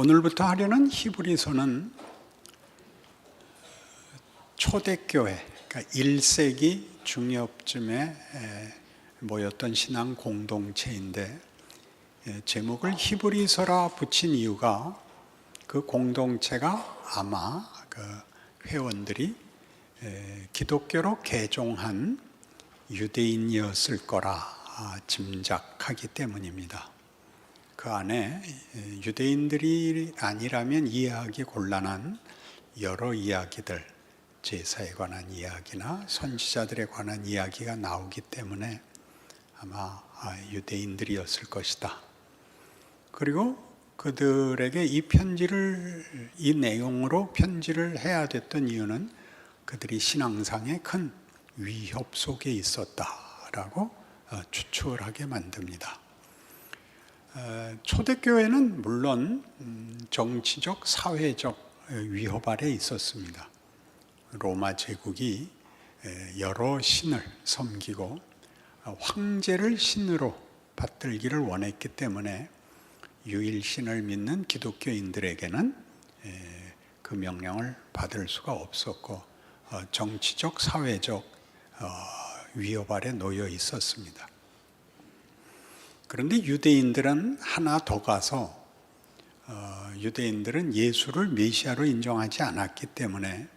오늘부터 하려는 히브리서는 초대교회, 그러니까 1세기 중엽쯤에 모였던 신앙 공동체인데, 제목을 히브리서라 붙인 이유가 그 공동체가 아마 그 회원들이 기독교로 개종한 유대인이었을 거라 짐작하기 때문입니다. 그 안에 유대인들이 아니라면 이해하기 곤란한 여러 이야기들, 제사에 관한 이야기나 선지자들에 관한 이야기가 나오기 때문에 아마 유대인들이었을 것이다. 그리고 그들에게 이 내용으로 편지를 해야 됐던 이유는 그들이 신앙상의 큰 위협 속에 있었다라고 추측을 하게 만듭니다. 초대교회는 물론 정치적, 사회적 위협 아래 있었습니다. 로마 제국이 여러 신을 섬기고 황제를 신으로 받들기를 원했기 때문에 유일신을 믿는 기독교인들에게는 그 명령을 받을 수가 없었고 정치적, 사회적 위협 아래 놓여 있었습니다. 그런데 유대인들은 하나 더 가서 유대인들은 예수를 메시아로 인정하지 않았기 때문에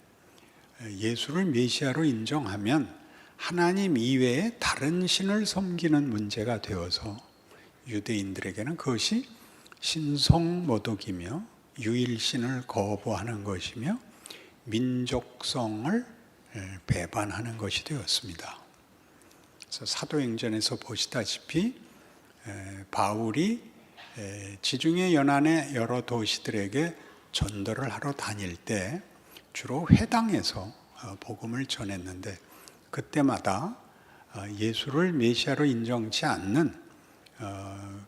예수를 메시아로 인정하면 하나님 이외에 다른 신을 섬기는 문제가 되어서 유대인들에게는 그것이 신성모독이며 유일신을 거부하는 것이며 민족성을 배반하는 것이 되었습니다. 그래서 사도행전에서 보시다시피 바울이 지중해 연안의 여러 도시들에게 전도를 하러 다닐 때 주로 회당에서 복음을 전했는데, 그때마다 예수를 메시아로 인정치 않는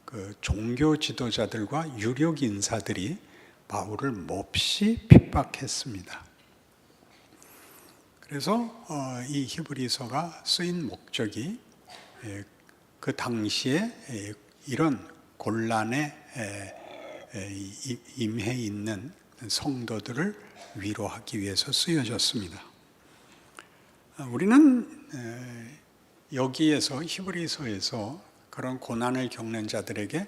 그 종교 지도자들과 유력 인사들이 바울을 몹시 핍박했습니다. 그래서 이 히브리서가 쓰인 목적이 그 당시에 이런 곤란에 임해 있는 성도들을 위로하기 위해서 쓰여졌습니다. 우리는 여기에서 히브리서에서 그런 고난을 겪는 자들에게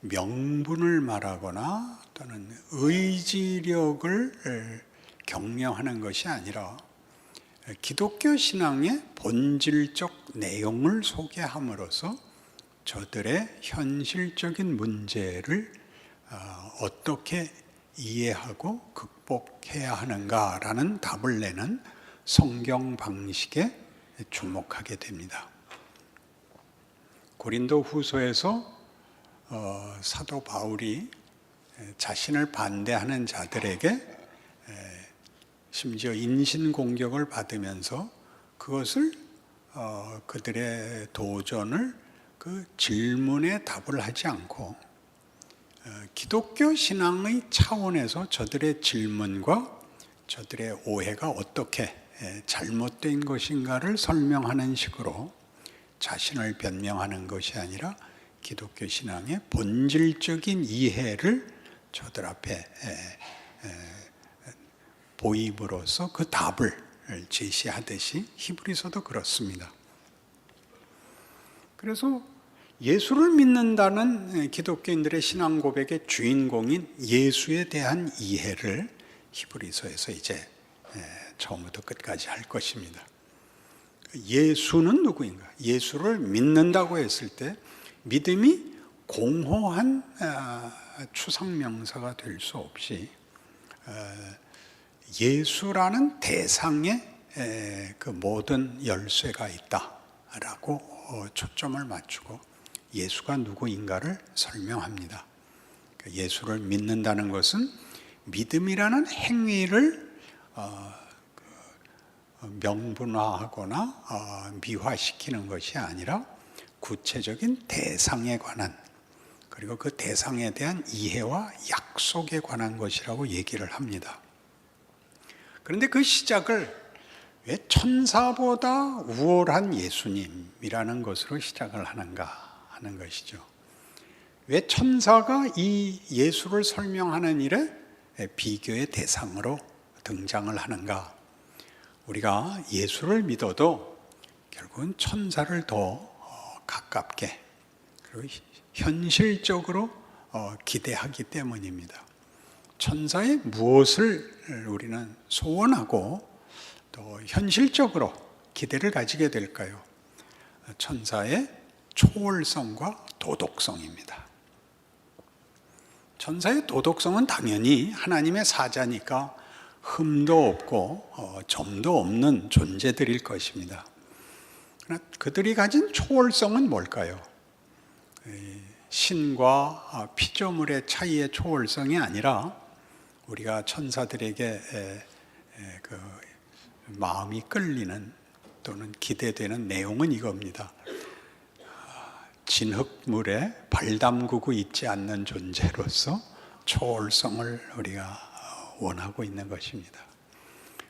명분을 말하거나 또는 의지력을 격려하는 것이 아니라 기독교 신앙의 본질적 내용을 소개함으로써 저들의 현실적인 문제를 어떻게 이해하고 극복해야 하는가라는 답을 내는 성경 방식에 주목하게 됩니다. 고린도 후서에서 사도 바울이 자신을 반대하는 자들에게 심지어 인신공격을 받으면서 그것을 그들의 도전을 그 질문에 답을 하지 않고 기독교 신앙의 차원에서 저들의 질문과 저들의 오해가 어떻게 잘못된 것인가를 설명하는 식으로 자신을 변명하는 것이 아니라 기독교 신앙의 본질적인 이해를 저들 앞에 보임으로써 그 답을 제시하듯이 히브리서도 그렇습니다. 그래서 예수를 믿는다는 기독교인들의 신앙 고백의 주인공인 예수에 대한 이해를 히브리서에서 이제 처음부터 끝까지 할 것입니다. 예수는 누구인가? 예수를 믿는다고 했을 때 믿음이 공허한 추상명사가 될 수 없이 예수라는 대상에 그 모든 열쇠가 있다라고 초점을 맞추고 예수가 누구인가를 설명합니다. 예수를 믿는다는 것은 믿음이라는 행위를 명분화하거나 미화시키는 것이 아니라 구체적인 대상에 관한, 그리고 그 대상에 대한 이해와 약속에 관한 것이라고 얘기를 합니다. 그런데 그 시작을 왜 천사보다 우월한 예수님이라는 것으로 시작을 하는가 하는 것이죠. 왜 천사가 이 예수를 설명하는 일에 비교의 대상으로 등장을 하는가? 우리가 예수를 믿어도 결국은 천사를 더 가깝게 그리고 현실적으로 기대하기 때문입니다. 천사의 무엇을 우리는 소원하고 또 현실적으로 기대를 가지게 될까요? 천사의 초월성과 도덕성입니다. 천사의 도덕성은 당연히 하나님의 사자니까 흠도 없고 점도 없는 존재들일 것입니다. 그러나 그들이 가진 초월성은 뭘까요? 신과 피조물의 차이의 초월성이 아니라 우리가 천사들에게 그 마음이 끌리는 또는 기대되는 내용은 이겁니다. 진흙물에 발 담그고 있지 않는 존재로서 초월성을 우리가 원하고 있는 것입니다.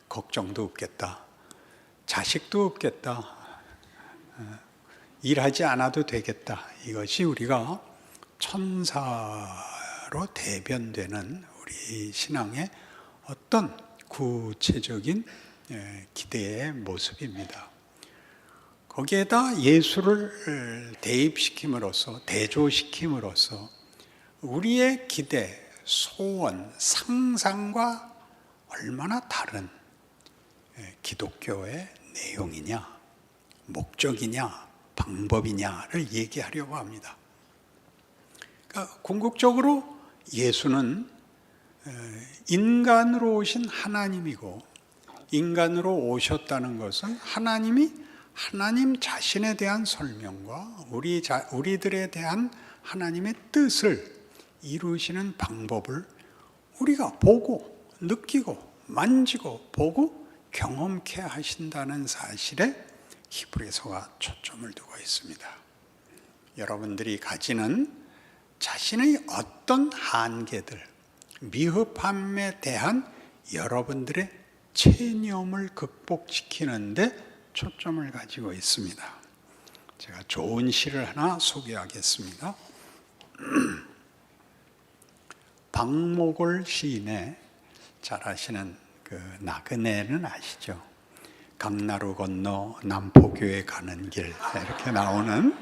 걱정도 없겠다. 자식도 없겠다. 일하지 않아도 되겠다. 이것이 우리가 천사로 대변되는 우리 신앙의 어떤 구체적인 기대의 모습입니다. 거기에다 예수를 대입시킴으로써 대조시킴으로써 우리의 기대, 소원, 상상과 얼마나 다른 기독교의 내용이냐, 목적이냐, 방법이냐를 얘기하려고 합니다. 그러니까 궁극적으로 예수는 인간으로 오신 하나님이고 인간으로 오셨다는 것은 하나님이 하나님 자신에 대한 설명과 우리들에 대한 하나님의 뜻을 이루시는 방법을 우리가 보고 느끼고 만지고 보고 경험케 하신다는 사실에 히브리서가 초점을 두고 있습니다. 여러분들이 가지는 자신의 어떤 한계들, 미흡함에 대한 여러분들의 체념을 극복시키는데 초점을 가지고 있습니다. 제가 좋은 시를 하나 소개하겠습니다. 박목월 시인의 잘 아시는 그 나그네는 아시죠? 강나루 건너 남포교에 가는 길 이렇게 나오는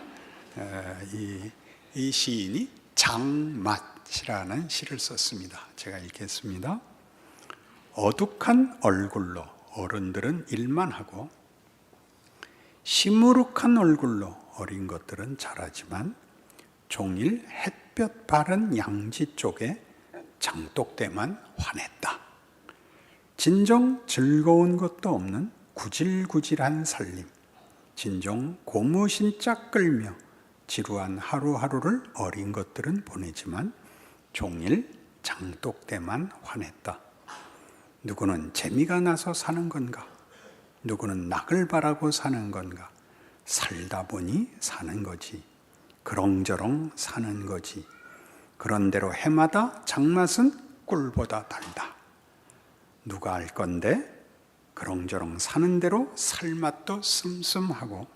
이 시인이 장맛이라는 시를 썼습니다. 제가 읽겠습니다. 어둑한 얼굴로 어른들은 일만 하고 시무룩한 얼굴로 어린 것들은 잘하지만 종일 햇볕 바른 양지 쪽에 장독대만 환했다. 진정 즐거운 것도 없는 구질구질한 살림, 진정 고무신짝 끌며 지루한 하루하루를 어린 것들은 보내지만 종일 장독대만 환했다. 누구는 재미가 나서 사는 건가? 누구는 낙을 바라고 사는 건가? 살다 보니 사는 거지. 그렁저렁 사는 거지. 그런대로 해마다 장맛은 꿀보다 달다. 누가 알 건데 그렁저렁 사는 대로 살맛도 슴슴하고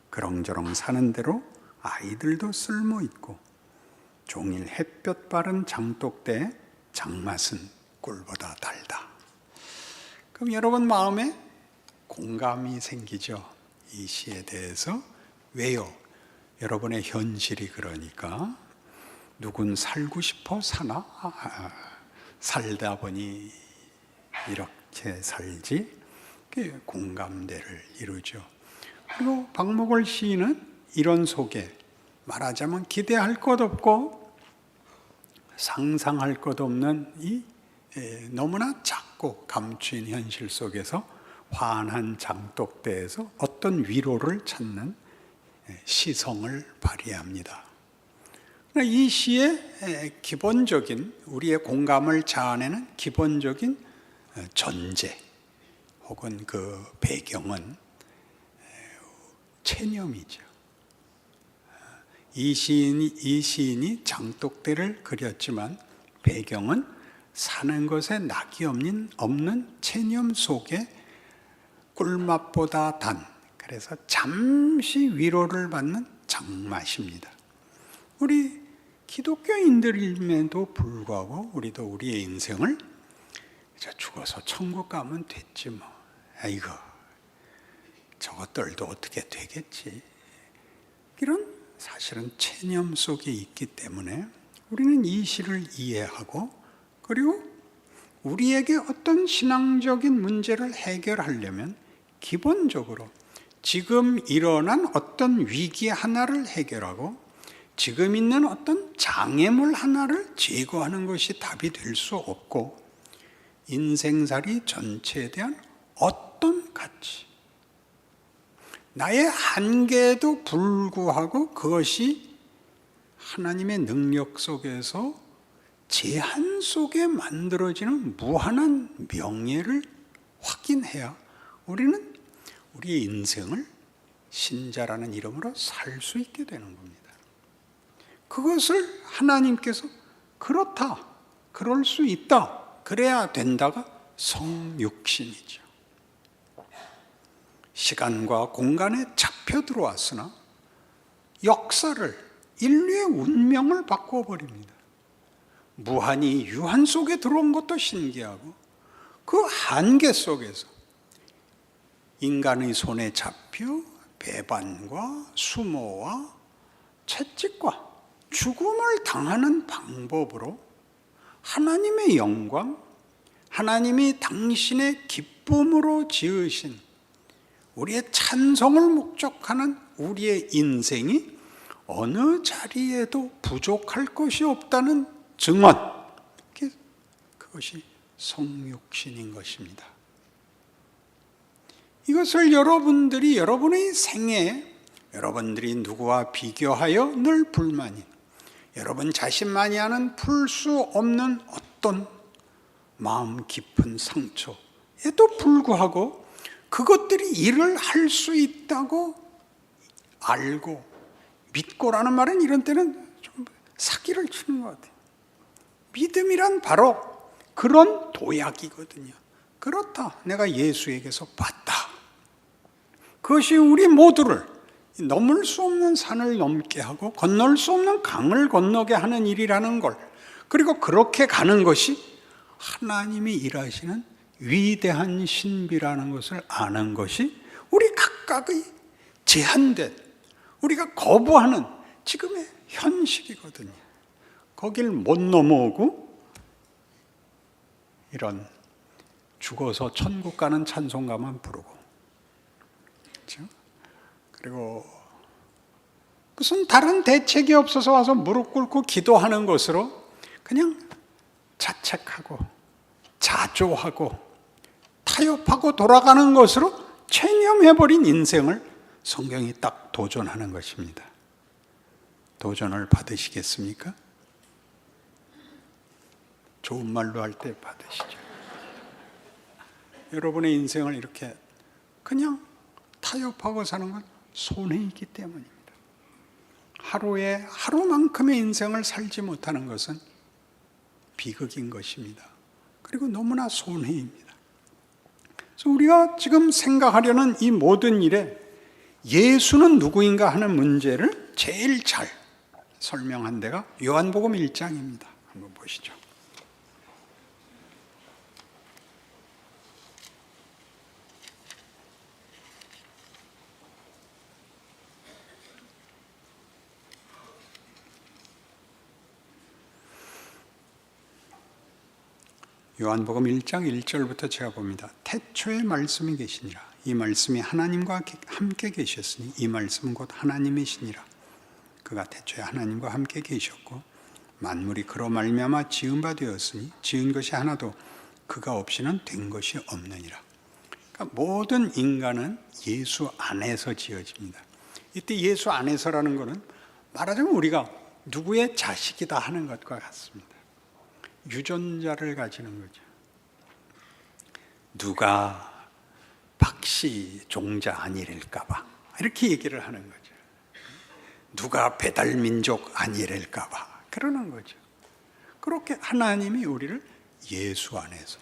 그렁저렁 사는 대로 아이들도 쓸모있고 종일 햇볕 바른 장독대에 장맛은 꿀보다 달다. 그럼 여러분 마음에 공감이 생기죠? 이 시에 대해서. 왜요? 여러분의 현실이 그러니까. 누군 살고 싶어 사나? 살다 보니 이렇게 살지? 그게 공감대를 이루죠. 그리고 박목월 시인은 이런 속에 말하자면 기대할 것 없고 상상할 것 없는 이 너무나 작고 감추인 현실 속에서 환한 장독대에서 어떤 위로를 찾는 시성을 발휘합니다. 이 시의 기본적인 우리의 공감을 자아내는 기본적인 전제 혹은 그 배경은 체념이죠. 이 시인이 장독대를 그렸지만 배경은 사는 것에 낙이 없는 체념 속에 꿀맛보다 단, 그래서 잠시 위로를 받는 장맛입니다. 우리 기독교인들임에도 불구하고 우리도 우리의 인생을 죽어서 천국 가면 됐지 뭐. 아이고, 저것들도 어떻게 되겠지. 이런 사실은 체념 속에 있기 때문에 우리는 이 시를 이해하고, 그리고 우리에게 어떤 신앙적인 문제를 해결하려면 기본적으로 지금 일어난 어떤 위기 하나를 해결하고 지금 있는 어떤 장애물 하나를 제거하는 것이 답이 될 수 없고, 인생살이 전체에 대한 어떤 가치, 나의 한계에도 불구하고 그것이 하나님의 능력 속에서 제한 속에 만들어지는 무한한 명예를 확인해야 우리는 우리의 인생을 신자라는 이름으로 살 수 있게 되는 겁니다. 그것을 하나님께서 그렇다, 그럴 수 있다, 그래야 된다가 성육신이죠. 시간과 공간에 잡혀 들어왔으나 역사를, 인류의 운명을 바꿔버립니다. 무한히 유한 속에 들어온 것도 신기하고, 그 한계 속에서 인간의 손에 잡혀 배반과 수모와 채찍과 죽음을 당하는 방법으로 하나님의 영광, 하나님이 당신의 기쁨으로 지으신 우리의 찬송을 목적하는 우리의 인생이 어느 자리에도 부족할 것이 없다는 증언, 그것이 성육신인 것입니다. 이것을 여러분들이 여러분의 생애에 여러분들이 누구와 비교하여 늘 불만인, 여러분 자신만이 아는 풀 수 없는 어떤 마음 깊은 상처에도 불구하고 그것들이 일을 할 수 있다고 알고 믿고라는 말은 이런 때는 좀 사기를 치는 것 같아요. 믿음이란 바로 그런 도약이거든요. 그렇다, 내가 예수에게서 봤다. 그것이 우리 모두를 넘을 수 없는 산을 넘게 하고 건널 수 없는 강을 건너게 하는 일이라는 걸, 그리고 그렇게 가는 것이 하나님이 일하시는 위대한 신비라는 것을 아는 것이 우리 각각의 제한된, 우리가 거부하는 지금의 현실이거든요. 거길 못 넘어오고 이런 죽어서 천국 가는 찬송가만 부르고, 그렇죠? 그리고 무슨 다른 대책이 없어서 와서 무릎 꿇고 기도하는 것으로 그냥 자책하고 자조하고 타협하고 돌아가는 것으로 체념해버린 인생을 성경이 딱 도전하는 것입니다. 도전을 받으시겠습니까? 좋은 말로 할 때 받으시죠. 여러분의 인생을 이렇게 그냥 타협하고 사는 건 손해이기 때문입니다. 하루에 하루만큼의 인생을 살지 못하는 것은 비극인 것입니다. 그리고 너무나 손해입니다. 그래서 우리가 지금 생각하려는 이 모든 일에 예수는 누구인가 하는 문제를 제일 잘 설명한 데가 요한복음 1장입니다. 한번 보시죠. 요한복음 1장 1절부터 제가 봅니다. 태초에 말씀이 계시니라. 이 말씀이 하나님과 함께 계셨으니 이 말씀은 곧 하나님이시니라. 그가 태초에 하나님과 함께 계셨고 만물이 그로 말미암아 지은 바 되었으니 지은 것이 하나도 그가 없이는 된 것이 없느니라. 그러니까 모든 인간은 예수 안에서 지어집니다. 이때 예수 안에서라는 것은 말하자면 우리가 누구의 자식이다 하는 것과 같습니다. 유전자를 가지는 거죠. 누가 박씨 종자 아니랄까 봐 이렇게 얘기를 하는 거죠. 누가 배달민족 아니랄까 봐 그러는 거죠. 그렇게 하나님이 우리를 예수 안에서,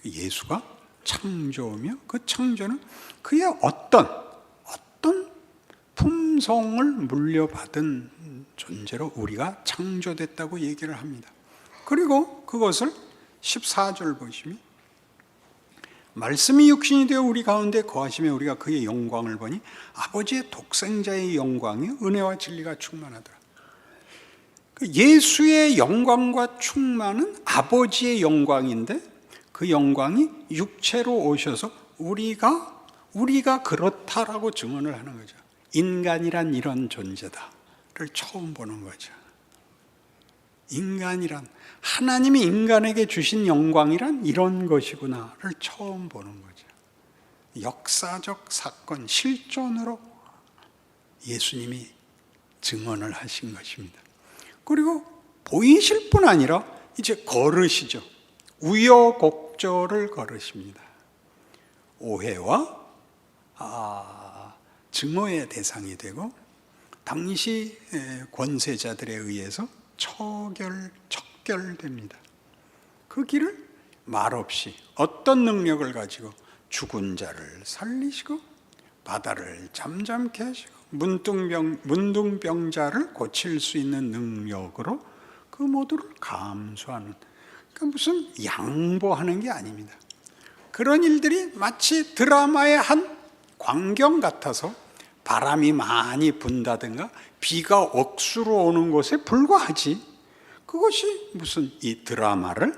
예수가 창조며 그 창조는 그의 어떤 품성을 물려받은 존재로 우리가 창조됐다고 얘기를 합니다. 그리고 그것을 14절 보시면 말씀이 육신이 되어 우리 가운데 거하시며 우리가 그의 영광을 보니 아버지의 독생자의 영광이 은혜와 진리가 충만하더라. 예수의 영광과 충만은 아버지의 영광인데 그 영광이 육체로 오셔서 우리가 그렇다라고 증언을 하는 거죠. 인간이란 이런 존재다를 처음 보는 거죠. 인간이란, 하나님이 인간에게 주신 영광이란 이런 것이구나를 처음 보는 거죠. 역사적 사건, 실존으로 예수님이 증언을 하신 것입니다. 그리고 보이실 뿐 아니라 이제 걸으시죠. 우여곡절을 걸으십니다. 오해와 증오의 대상이 되고 당시 권세자들에 의해서 척결됩니다. 그 길을 말없이 어떤 능력을 가지고 죽은 자를 살리시고 바다를 잠잠케 하시고 문둥병자를 고칠 수 있는 능력으로 그 모두를 감수하는, 그러니까 무슨 양보하는 게 아닙니다. 그런 일들이 마치 드라마의 한 광경 같아서 바람이 많이 분다든가 비가 억수로 오는 것에 불과하지, 그것이 무슨 이 드라마를,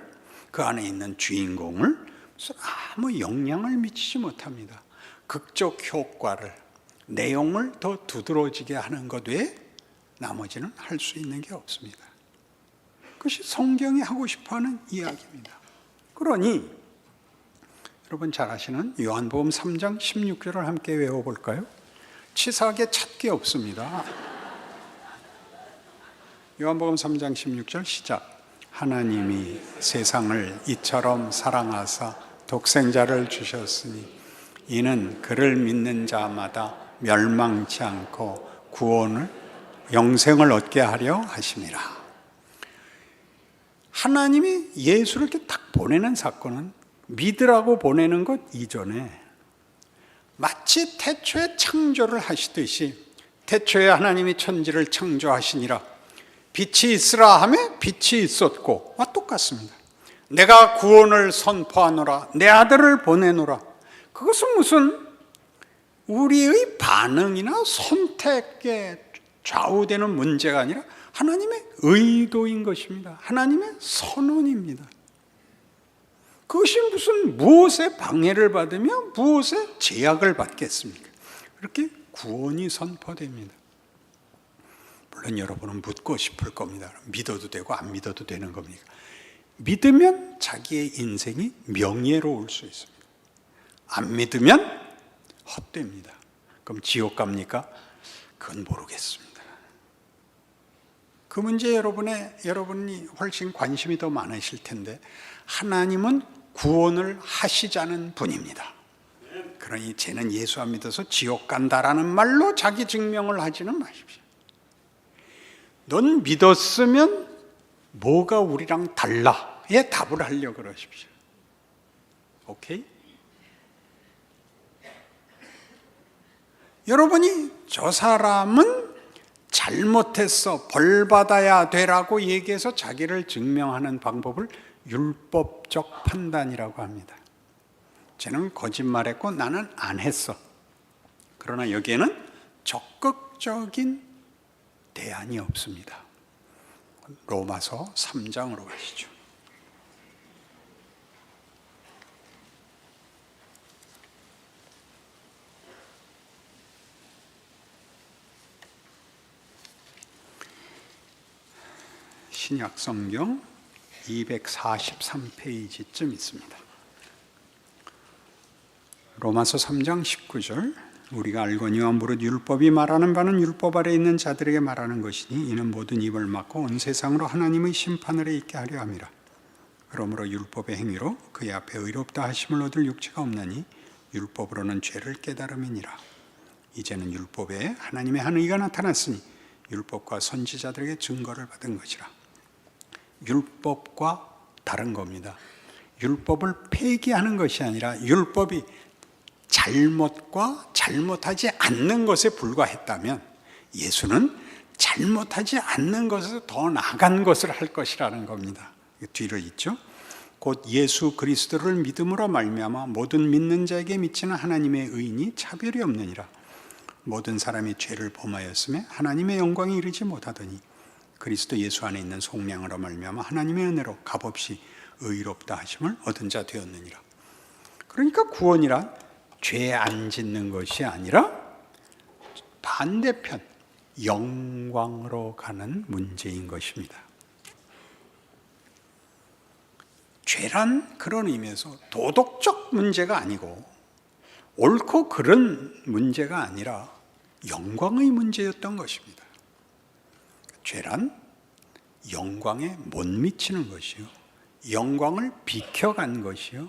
그 안에 있는 주인공을 무슨 아무 영향을 미치지 못합니다. 극적 효과를, 내용을 더 두드러지게 하는 것 외에 나머지는 할 수 있는 게 없습니다. 그것이 성경이 하고 싶어하는 이야기입니다. 그러니 여러분 잘 아시는 요한복음 3장 16절을 함께 외워볼까요? 치사하게 찾기 없습니다. 요한복음 3장 16절 시작. 하나님이 세상을 이처럼 사랑하사 독생자를 주셨으니 이는 그를 믿는 자마다 멸망치 않고 영생을 얻게 하려 하심이라. 하나님이 예수를 이렇게 딱 보내는 사건은 믿으라고 보내는 것 이전에 마치 태초에 창조를 하시듯이 태초에 하나님이 천지를 창조하시니라 빛이 있으라 하매 빛이 있었고 와 똑같습니다. 내가 구원을 선포하노라, 내 아들을 보내노라. 그것은 무슨 우리의 반응이나 선택에 좌우되는 문제가 아니라 하나님의 의도인 것입니다. 하나님의 선언입니다. 그것이 무슨 무엇에 방해를 받으며 무엇에 제약을 받겠습니까? 그렇게 구원이 선포됩니다. 물론 여러분은 묻고 싶을 겁니다. 믿어도 되고 안 믿어도 되는 겁니까? 믿으면 자기의 인생이 명예로울 수 있습니다. 안 믿으면 헛됩니다. 그럼 지옥 갑니까? 그건 모르겠습니다. 그 문제에 여러분이 훨씬 관심이 더 많으실 텐데 하나님은 구원을 하시자는 분입니다. 그러니 쟤는 예수 안 믿어서 지옥 간다라는 말로 자기 증명을 하지는 마십시오. 넌 믿었으면 뭐가 우리랑 달라에 답을 하려고 그러십시오. 오케이? 여러분이 저 사람은 잘못했어, 벌 받아야 되라고 얘기해서 자기를 증명하는 방법을 율법적 판단이라고 합니다. 쟤는 거짓말했고 나는 안 했어. 그러나 여기에는 적극적인 대안이 없습니다. 로마서 3장으로 가시죠. 신약 성경 243페이지쯤 있습니다. 로마서 3장 19절. 우리가 알거니와 무릇 율법이 말하는 바는 율법 아래 있는 자들에게 말하는 것이니 이는 모든 입을 막고 온 세상으로 하나님의 심판 아래 있게 하려 함이라. 그러므로 율법의 행위로 그의 앞에 의롭다 하심을 얻을 육체가 없나니 율법으로는 죄를 깨달음이니라. 이제는 율법에 하나님의 한 의가 나타났으니 율법과 선지자들에게 증거를 받은 것이라. 율법과 다른 겁니다. 율법을 폐기하는 것이 아니라 율법이 잘못과 잘못하지 않는 것에 불과했다면 예수는 잘못하지 않는 것에서 더 나아간 것을 할 것이라는 겁니다. 뒤로 있죠. 곧 예수 그리스도를 믿음으로 말미암아 모든 믿는 자에게 미치는 하나님의 의인이 차별이 없느니라. 모든 사람이 죄를 범하였음에 하나님의 영광에 이르지 못하더니 그리스도 예수 안에 있는 속량으로 말미암아 하나님의 은혜로 값없이 의롭다 하심을 얻은 자 되었느니라. 그러니까 구원이란 죄 안 짓는 것이 아니라 반대편 영광으로 가는 문제인 것입니다. 죄란 그런 의미에서 도덕적 문제가 아니고 옳고 그른 문제가 아니라 영광의 문제였던 것입니다. 죄란 영광에 못 미치는 것이요, 영광을 비켜간 것이요,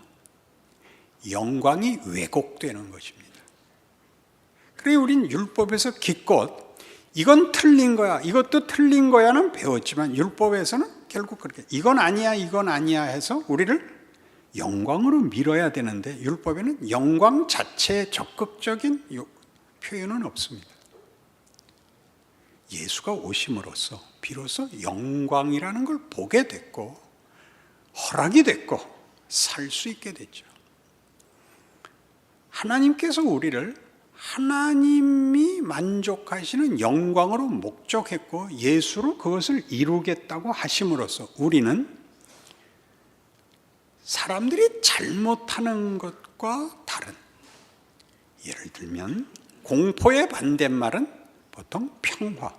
영광이 왜곡되는 것입니다. 그래서 우린 율법에서 기껏 이건 틀린 거야, 이것도 틀린 거야는 배웠지만 율법에서는 결국 그렇게 이건 아니야 해서 우리를 영광으로 밀어야 되는데 율법에는 영광 자체의 적극적인 표현은 없습니다. 예수가 오심으로써 비로소 영광이라는 걸 보게 됐고 허락이 됐고 살 수 있게 됐죠. 하나님께서 우리를 하나님이 만족하시는 영광으로 목적했고 예수로 그것을 이루겠다고 하심으로써 우리는 사람들이 잘못하는 것과 다른, 예를 들면 공포의 반대말은 보통 평화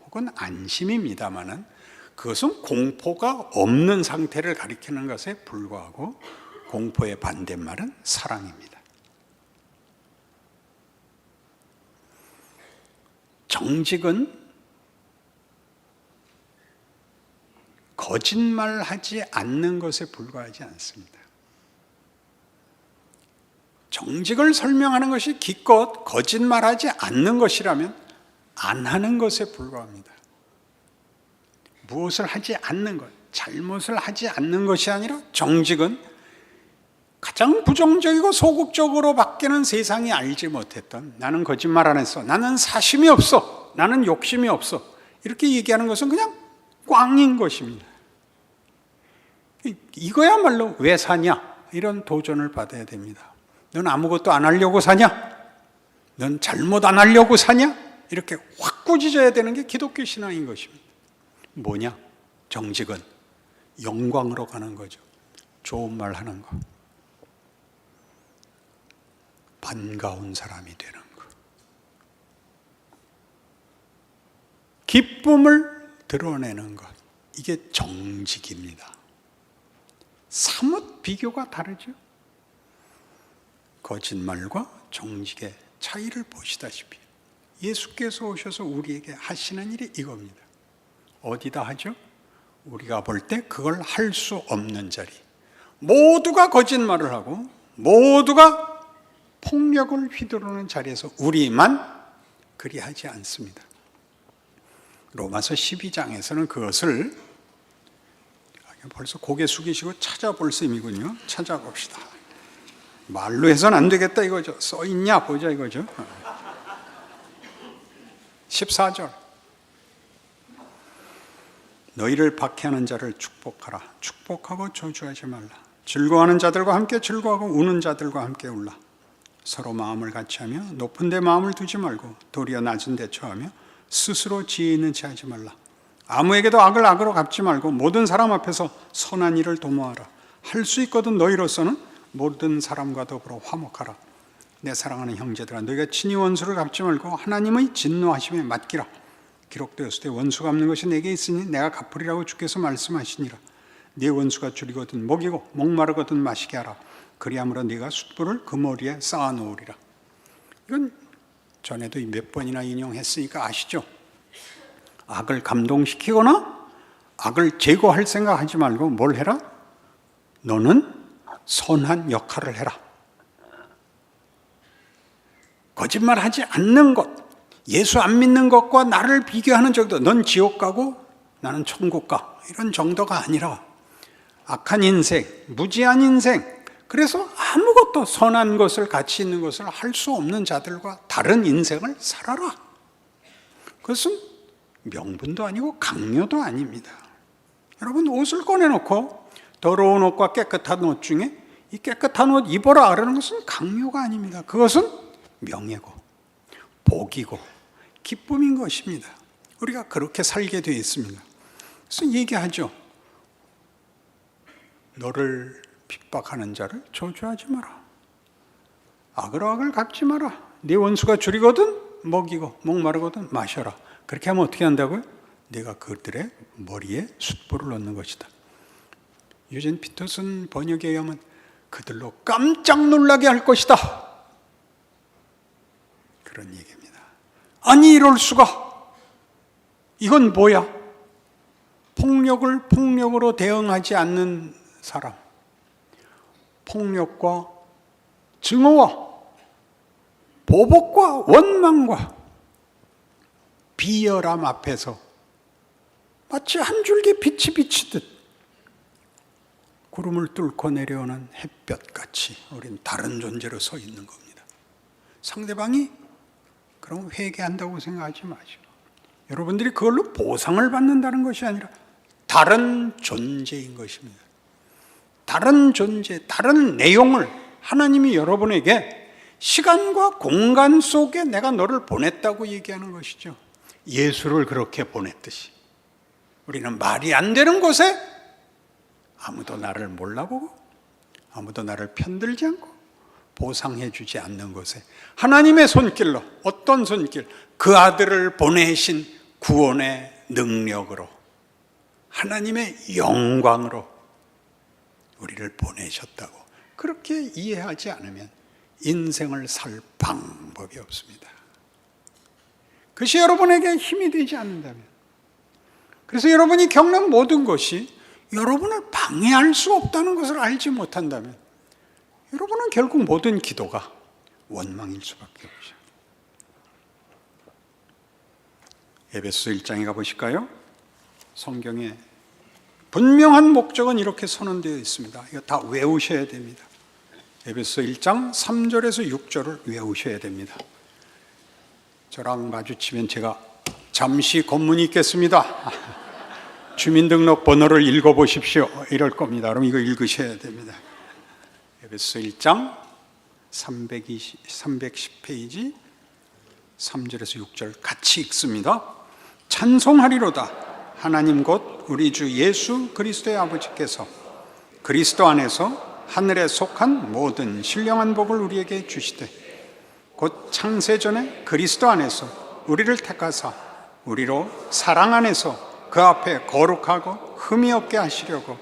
혹은 안심입니다마는 그것은 공포가 없는 상태를 가리키는 것에 불과하고 공포의 반대말은 사랑입니다. 정직은 거짓말하지 않는 것에 불과하지 않습니다. 정직을 설명하는 것이 기껏 거짓말하지 않는 것이라면 안 하는 것에 불과합니다. 무엇을 하지 않는 것, 잘못을 하지 않는 것이 아니라 정직은 가장 부정적이고 소극적으로 밖에는 세상이 알지 못했던, 나는 거짓말 안 했어, 나는 사심이 없어, 나는 욕심이 없어, 이렇게 얘기하는 것은 그냥 꽝인 것입니다. 이거야말로 왜 사냐? 이런 도전을 받아야 됩니다. 넌 아무것도 안 하려고 사냐? 넌 잘못 안 하려고 사냐? 이렇게 확 꾸짖어야 되는 게 기독교 신앙인 것입니다. 뭐냐? 정직은 영광으로 가는 거죠. 좋은 말 하는 거, 반가운 사람이 되는 것, 기쁨을 드러내는 것, 이게 정직입니다. 사뭇 비교가 다르죠. 거짓말과 정직의 차이를 보시다시피 예수께서 오셔서 우리에게 하시는 일이 이겁니다. 어디다 하죠? 우리가 볼 때 그걸 할 수 없는 자리, 모두가 거짓말을 하고 모두가 폭력을 휘두르는 자리에서 우리만 그리하지 않습니다. 로마서 12장에서는 그것을 벌써 고개 숙이시고 찾아볼 셈이군요. 찾아봅시다. 말로 해서는 안 되겠다 이거죠. 써있냐 보자 이거죠. 14절, 너희를 박해하는 자를 축복하라. 축복하고 저주하지 말라. 즐거워하는 자들과 함께 즐거워하고 우는 자들과 함께 울라. 서로 마음을 같이하며 높은 데 마음을 두지 말고 도리어 낮은 데 처하며 스스로 지혜 있는 체 하지 말라. 아무에게도 악을 악으로 갚지 말고 모든 사람 앞에서 선한 일을 도모하라. 할 수 있거든 너희로서는 모든 사람과 더불어 화목하라. 내 사랑하는 형제들아, 너희가 친히 원수를 갚지 말고 하나님의 진노하심에 맡기라. 기록되었을 때 원수 갚는 것이 내게 있으니 내가 갚으리라고 주께서 말씀하시니라. 네 원수가 줄이거든 먹이고 목마르거든 마시게 하라. 그리함으로 네가 숯불을 그 머리에 쌓아놓으리라. 이건 전에도 몇 번이나 인용했으니까 아시죠? 악을 감동시키거나 악을 제거할 생각하지 말고 뭘 해라? 너는 선한 역할을 해라. 거짓말하지 않는 것, 예수 안 믿는 것과 나를 비교하는 정도, 넌 지옥 가고 나는 천국 가, 이런 정도가 아니라 악한 인생, 무지한 인생, 그래서 아무것도 선한 것을, 가치 있는 것을 할 수 없는 자들과 다른 인생을 살아라. 그것은 명분도 아니고 강요도 아닙니다. 여러분, 옷을 꺼내놓고 더러운 옷과 깨끗한 옷 중에 이 깨끗한 옷 입어라 하라는 것은 강요가 아닙니다. 그것은 명예고 복이고 기쁨인 것입니다. 우리가 그렇게 살게 되어 있습니다. 그래서 얘기하죠. 너를 핍박하는 자를 저주하지 마라. 악으로 악을 갚지 마라. 네 원수가 줄이거든 먹이고 목마르거든 마셔라. 그렇게 하면 어떻게 한다고요? 내가 그들의 머리에 숯불을 넣는 것이다. 유진 피터슨 번역에 의하면 그들로 깜짝 놀라게 할 것이다. 그런 얘기입니다. 아니, 이럴 수가. 이건 뭐야? 폭력을 폭력으로 대응하지 않는 사람, 폭력과 증오와 보복과 원망과 비열함 앞에서 마치 한 줄기 빛이 비치듯 구름을 뚫고 내려오는 햇볕같이 우린 다른 존재로 서 있는 겁니다. 상대방이 그럼 회개한다고 생각하지 마시고, 여러분들이 그걸로 보상을 받는다는 것이 아니라 다른 존재인 것입니다. 다른 존재, 다른 내용을 하나님이 여러분에게 시간과 공간 속에 내가 너를 보냈다고 얘기하는 것이죠. 예수를 그렇게 보냈듯이 우리는 말이 안 되는 곳에 아무도 나를 몰라보고 아무도 나를 편들지 않고 보상해 주지 않는 곳에 하나님의 손길로, 어떤 손길? 그 아들을 보내신 구원의 능력으로, 하나님의 영광으로 우리를 보내셨다고 그렇게 이해하지 않으면 인생을 살 방법이 없습니다. 그것이 여러분에게 힘이 되지 않는다면, 그래서 여러분이 겪는 모든 것이 여러분을 방해할 수 없다는 것을 알지 못한다면 여러분은 결국 모든 기도가 원망일 수밖에 없죠. 에베소 1장에 가보실까요? 성경에 분명한 목적은 이렇게 선언되어 있습니다. 이거 다 외우셔야 됩니다. 에베소 1장 3절에서 6절을 외우셔야 됩니다. 저랑 마주치면 제가 잠시 검문이 있겠습니다. 주민등록 번호를 읽어보십시오. 이럴 겁니다. 그럼 이거 읽으셔야 됩니다. 에베소 1장 310페이지 3절에서 6절 같이 읽습니다. 찬송하리로다. 하나님 곧 우리 주 예수 그리스도의 아버지께서 그리스도 안에서 하늘에 속한 모든 신령한 복을 우리에게 주시되 곧 창세전에 그리스도 안에서 우리를 택하사 우리로 사랑 안에서 그 앞에 거룩하고 흠이 없게 하시려고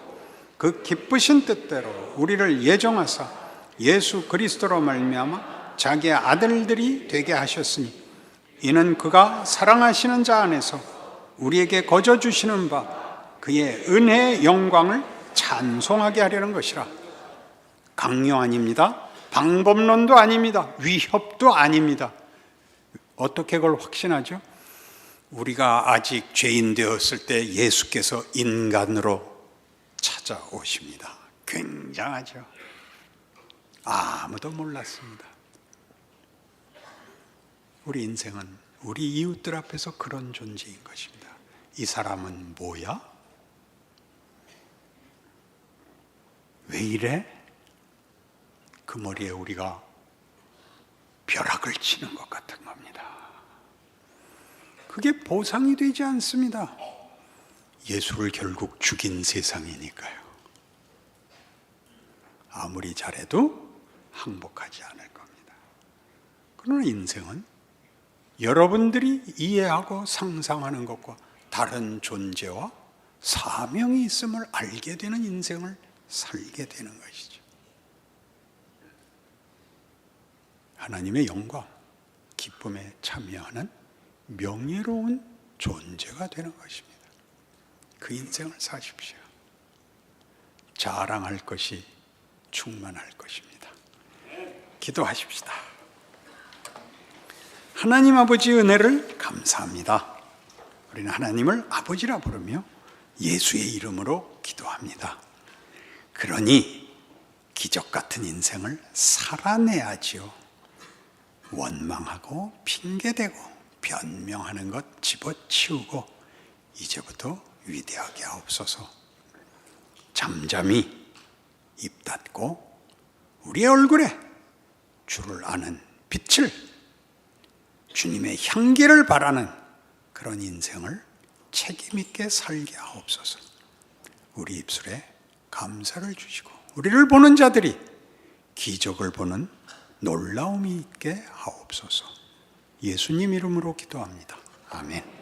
그 기쁘신 뜻대로 우리를 예정하사 예수 그리스도로 말미암아 자기의 아들들이 되게 하셨으니 이는 그가 사랑하시는 자 안에서 우리에게 거저 주시는 바 그의 은혜의 영광을 찬송하게 하려는 것이라. 강요 아닙니다. 방법론도 아닙니다. 위협도 아닙니다. 어떻게 그걸 확신하죠? 우리가 아직 죄인 되었을 때 예수께서 인간으로 찾아오십니다. 굉장하죠. 아무도 몰랐습니다. 우리 인생은 우리 이웃들 앞에서 그런 존재인 것입니다. 이 사람은 뭐야? 왜 이래? 그 머리에 우리가 벼락을 치는 것 같은 겁니다. 그게 보상이 되지 않습니다. 예수를 결국 죽인 세상이니까요. 아무리 잘해도 항복하지 않을 겁니다. 그러나 인생은 여러분들이 이해하고 상상하는 것과 다른 존재와 사명이 있음을 알게 되는 인생을 살게 되는 것이죠. 하나님의 영광, 기쁨에 참여하는 명예로운 존재가 되는 것입니다. 그 인생을 사십시오. 자랑할 것이 충만할 것입니다. 기도하십시다. 하나님 아버지의 은혜를 감사합니다. 우리는 하나님을 아버지라 부르며 예수의 이름으로 기도합니다. 그러니 기적 같은 인생을 살아내야지요. 원망하고 핑계대고 변명하는 것 집어치우고 이제부터 위대하게 하옵소서. 잠잠히 입 닫고 우리의 얼굴에 주를 아는 빛을, 주님의 향기를 바라는 그런 인생을 책임 있게 살게 하옵소서. 우리 입술에 감사를 주시고 우리를 보는 자들이 기적을 보는 놀라움이 있게 하옵소서. 예수님 이름으로 기도합니다. 아멘.